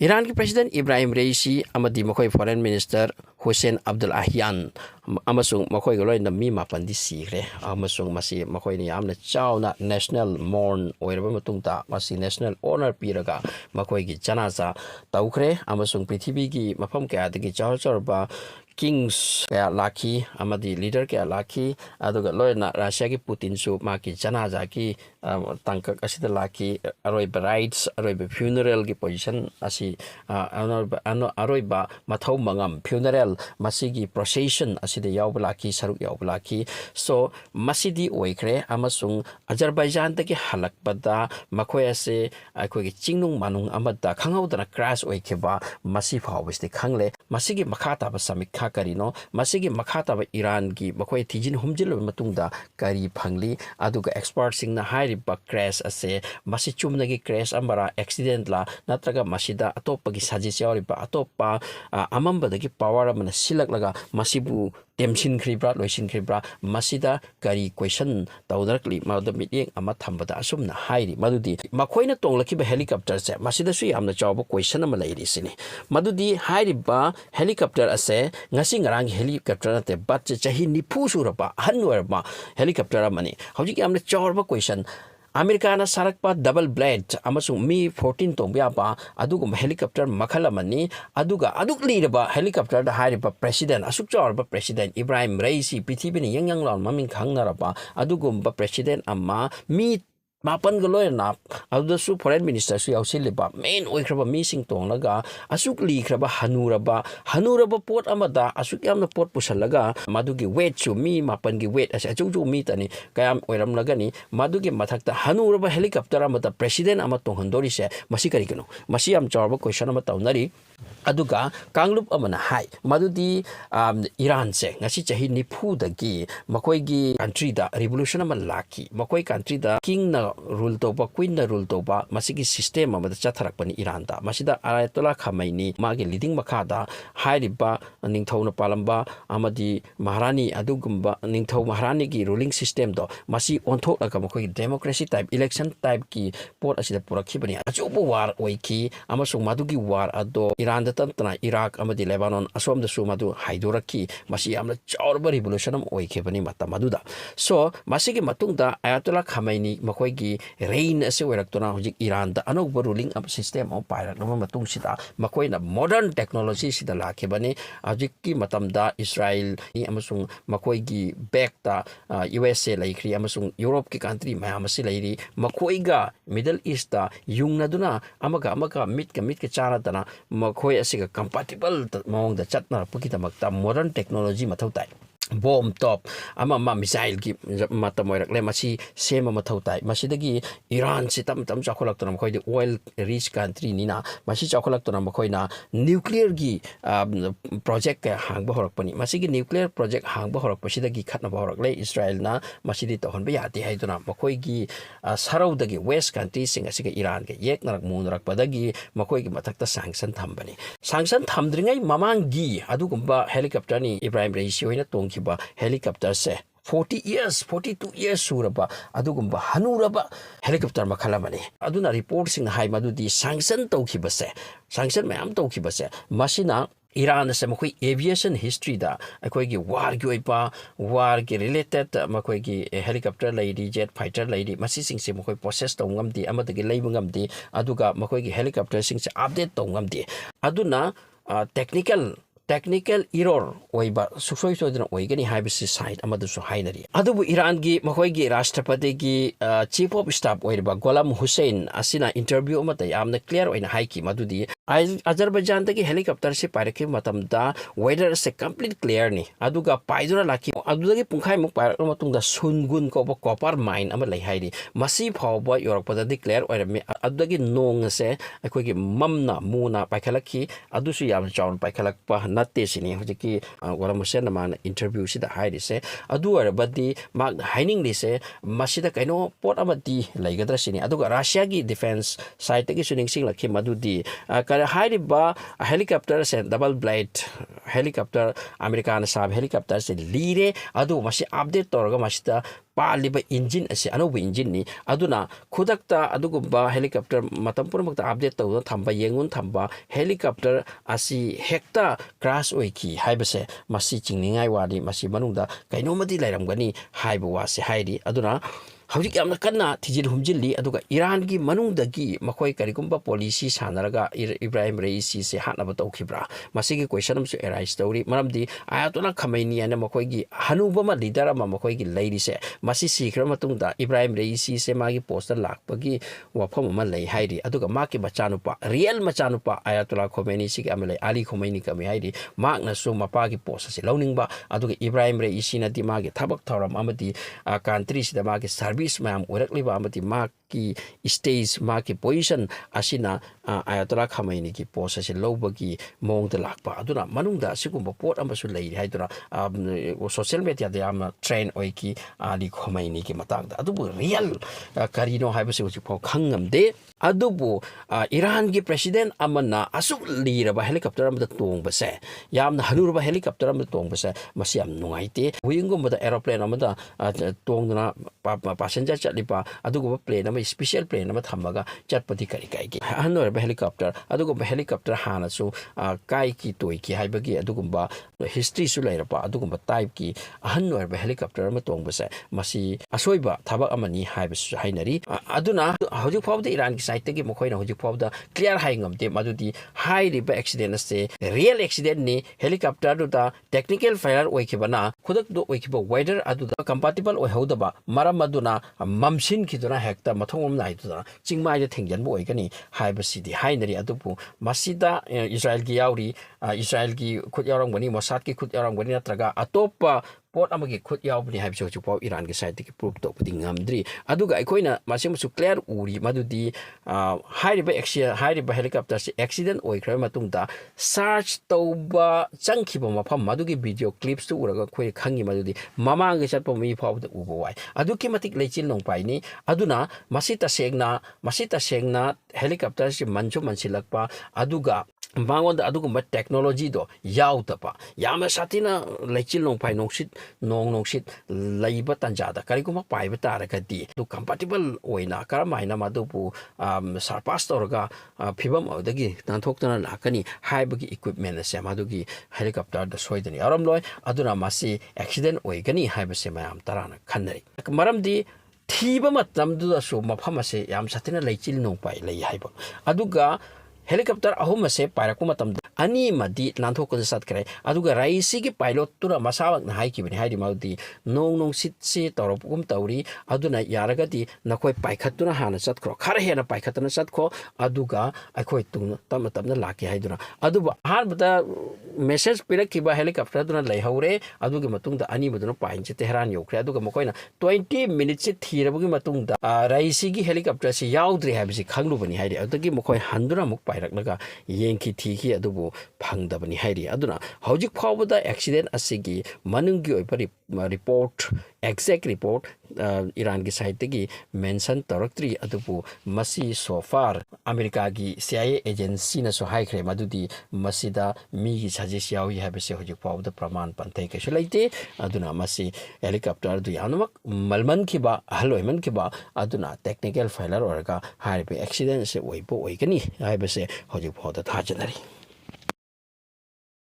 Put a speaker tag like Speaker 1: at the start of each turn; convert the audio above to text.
Speaker 1: Iran ki President Ibrahim Raisi amadi makoy Foreign Minister Hussein Abdul Ahan amasung makoy galoy na mi mapandi sigre amasung masi makoy ni amna chawna national mourn oiraba matungta masi national honor piraga makoy gi janaza tawkhre amasung prithibi gi mafam kaya dagi chaw chawba kings kaya laki amadi leader kaya laki aduga loyna Russia ki Putin su maki janaza ki tangkak asida laki aroiba rights aroiba funeral ki position asi aroiba mathau mangam funeral masigi procession asida yawba laki saruk yawba laki so masidi oikre amasung Azerbaijan taki halakpada makoy ase akhoi ki chingnung manung amada khanghaudana crash oikeba masi phawbiste khangle masigi makhata ba samikha karino masigi makhata ba Iran ki makoy thijin humjil matungda kari phangli aduga expert sing na high ba crash ase masi chumna gi crash amara accident la natraga masida atoppa gi sajis yawri ba atoppa amamba dagi power amana silak laga masibu temsin kribra loisin kribra masida kari question tawdarakli mada meeting ama thambada asumna hairi madudi makoina tonglaki ba helicopter se masida su yamna chawba question ama lairi sini madudi hairi ba helicopter ase ngasi ngarang helicopter te bat chahi nipu surapa hanwarba helicopter amani hojik yamna chawba question America na sarakpa double blade amasung mi 14 tongbyaba adugum helicopter makhalamani aduga adukli ba helicopter da hariba president asuk chawrba president Ibrahim Raisi prithibini yangyang law maming khangnaraba adugum ba president amma mi mapan galoy na adusu foreign minister su yausilba main oikraba mi sing tonglaga asuk li kraba hanuraba pot amada asuk yamna pot pusalaga madugi weight su mi mapan gi weight asa chu mi tani kayam oiram lagani madugi mathakta hanuraba helicopter amada president ama tonghandori se masi kari kano masi am chawba question ama tawnari aduga kanglup amana hai madudi Iran se ngasi chahi nipu dagi makoi gi country da revolution ama laki makoi country da king na rule toba queen na rule toba masigi system amada chatharak pani Iran da masida Ayatollah Khamenei magi leading makada hairiba ningthau na palamba amadi maharani adugumba ningthau maharani gi ruling system do masi onthok laga makoi democracy type election type ki pot asida purakhi achubu war oiki amasung madugi war ado Iran da tantana Iraq amadi Lebanon asom da su madu haiduraki masi amna chawrba revolution am oikebani mata maduda so masigi matungda Ayatollah Khamenei makoi gi reign ase weraktona hojik Iran da anogba ruling up system of pirate no matung sida makoi na modern technology sida lakebani hojik ki matamda Israel ni amasung makoi gi back ta USA laikri amasung Europe ki country mayam ase lairi makoi ga Middle East ta yungna duna amaga mit ka chana dana makoi ase ga compatible mong da chatna pukita makta modern technology mathau tai bomb top ama missile gi mata moirak le masi sema mathau tai masidagi Iran si tam chakholak tona khoi de oil rich country ni na masi chakholak tona khoi na nuclear gi project ka hang ba horak pani masigi nuclear project hang ba horak pasidagi khatna ba horak le Israel na masidi to hon ba yati hai dona khoi gi sarau dagi west country sing asiga Iran ge yek narak mun rak padagi khoi gi mathakta sanction thambani sanction thamdringai mamang gi adugumba helicopter ni Ibrahim Raisi hoina tong kiba helicopter se 42 years suraba adugumba hanuraba helicopter makhalamani aduna report sing hai madudi sanction tawkhibase sanction mayam tawkhibase masina Iran se makoi aviation history da akoi gi war gi oipa war gi related makoi gi helicopter lady jet fighter lady masi sing se makoi process to ngamdi amada gi leibu ngamdi aduga makoi gi helicopter sing se update to ngamdi aduna technical error oiba suksoi sodina oigani haibisi side amadu so hainari adubu Iran gi makoi gi rashtrapati gi chief of staff oiriba Ghulam Hussein asina interview amata yamna clear oina haiki madudi Azerbaijan dagi helicopter se pairaki matamda weather se complete clear ni aduga paidura laki adudagi pungkhai muk pairak matungda sungun ko ba copper mine ama lai hairi masi phawba yorakpada declare oirami adudagi nong se akoi gi mamna muna paikhalaki adusu yam chawn paikhalakpa natte sini hojiki Ghulam Hussein man interview sida hairi se adu arabadi mag haining li se masida kaino pot amati laigadra sini aduga Russia gi defense side gi suning sing lakhi madudi hairiba helicopter se double blade helicopter American sab helicopter se lire adu masi update torga masida पालिबा engine असे अनौब engine नि अदुना खुदक्ता अदुगुम्बा helicopter मतम पुरमक्ता update तौदुना थंबा येंगुन थंबा helicopter असी हेक्ता crash ओइकी हाइबसे मसी चिंगनिंगाई वादी मसी मनुंगदा कैनोमदी लैरमगनी HYBE वासे हाइरी अदुना हौजिक यामना कन्ना थिजिल हुमजिल्ली अदुगा Iran की मनुंगदगी मखोय करिगुम्बा policy सानरगा Ibrahim रईसी से हानब तौखिब्रा मसीगी क्वेश्चन अमसु एराइज तौरी मरमदी आयातुल्ला खमैनी अने मखोयगी हनुबमा लीडर अमा मखोयगी लैरिसे मसी सीखर मतुंगदा इब्राहिम रईसी से मागी पोस्टर लाखपगी वफम अमा लै हाइरी अदुगा माकी मचानुपा रियल मचानुपा आयातुल्ला खोमैनी सिगी अमले अली खोमैनी कमी हाइरी मागनसु मपागी पोस्ट से लौनिंगबा अदुगा इब्राहिम रईसी नदी मागी थबक थौरम अमदी कंट्री सिदा मागी सर्विस मैम ओरकलिबा अमदी माकी स्टेज माकी पोजीशन असिना आयातुल्ला खमैनी की पोस्ट से लौबगी मोंगदा लाखपा अदुना मनुंगदा सिगुम्बा पोट अमसु लैरि हाइदुना सोशल मीडिया दे याम ट्रेंड ओइकी अली खोमैनी की मतांगदा अदुबु रियल करिनो हाइबसे हुजिफाव खंगमदे अदुबु ईरान की प्रेसिडेंट अमना असुक लीरबा हेलीकॉप्टर अमदा तोंगबसे यामना हनुरबा हेलीकॉप्टर अमदा तोंगबसे मसी याम नुंगाइते हुइंगुम्बदा एरोप्लेन अमदा तोंगदना पैसेंजर चलिपा अदुगुबा प्लेन अमा स्पेशल प्लेन अमा थम्मगा चटपति करि काइगी हनुरबा हेलीकॉप्टर अदुगुबा हेलीकॉप्टर हानासु काई की तोई की हाइबगी अदुगुबा हिस्ट्री सु लैरपा अदुगुबा टाइप की हनुरबा हेलीकॉप्टर अमा तोंगबसे मसी असोइबा थबक अमनी हाइबसु हाइनरी अदुना हौजिक फावदा ईरान की साइड तगी मखोइना हौजिक फावदा क्लियर हाइंगमते मदुदी हाइरिबा एक्सीडेंट से रियल एक्सीडेंट नि हेलीकॉप्टर दुदा टेक्निकल फेलियर ओइखिबना खुदक दो ओइखिबा वेदर अदुदा कंपैटिबल ओइहौदबा मरम अदुना ममसिन खिदुना हेक्ता मथोंम नाइदुदा चिंगमाइदे थेंजनबो ओइगनी हाइबसिदी हाइनरी अदुपु मसिदा इस्राएल की याउरी इस्राएल की खुद यावरंगबनी मोसाद की खुद यावरंगबनी नत्रगा अतोप्पा पोट अमगी खुद यावबनी हाइबसु जुपाव ईरान की साइड की proof तोपदी ngamdri aduga aikoina masimusu clear uri madudi hairiba helicopter se accident oikra matungda search tauba changkhiba mafam madugi video clips tu uraga khoi khangi madudi mamangi chatpa mi phawda ubo wai aduki matik leichil nong paini aduna masita sengna helicopter se manchu mansilakpa aduga bangon da adugu technology do yautapa yama satina leichil nong pai nongsit leiba tanjada kariguma paiba taragadi du compatible oina karamaina madupu surpass torga phibam odagi tanthokna lakani haibagi equipment se madugi helicopter da soidani aramloi aduna masi accident oigani haibase mayam tarana khanari maramdi thiba matamdu su mafam ase yam satina leichil nong pai lei haiba aduga helicopter ahum se pairaku matam ani madi nanthok sat kare aduga raisi ki pilot tura masawak na haiki bini haidi maudi nong sit se toropum tauri aduna yaragadi nakoi paikhatuna hana sat kro khara hena paikhatuna sat kho aduga akhoi tung tamna laki haiduna aduba har bata message pirak kiba helicopter duna lei haure adugi matung da ani baduna pain che tehran yokre aduga mokoina 20 minutes se thirabugi matung da raisi ki helicopter se yaudri habisi khanglu bani haidi adugi mokoi handura muk पायरकलगा येंखि थीखि अदुबु फंगदबनि हाइरि अदुना हौजिक फावबदा accident असिगी मनुंगी ओइपरि रिपोर्ट एक्जेक्ट रिपोर्ट ईरान की साइड तगी मेंशन तौरक्त्री अदुबु मसी सोफार अमेरिका की CIA एजेंसी न सो हाइख्रे मदुदी मसीदा मी की सजेस यावी हाबसे हौजिक फावदा प्रमाण पंथै कैसु लैते अदुना मसी हेलीकॉप्टर दु यानमक मलमन खिबा हलोइमन खिबा अदुना टेक्निकल फेलियर ओरगा हाइबे एक्सीडेंट से ओइबो ओइगनी हाइबसे हौजिक फावदा थाजनरी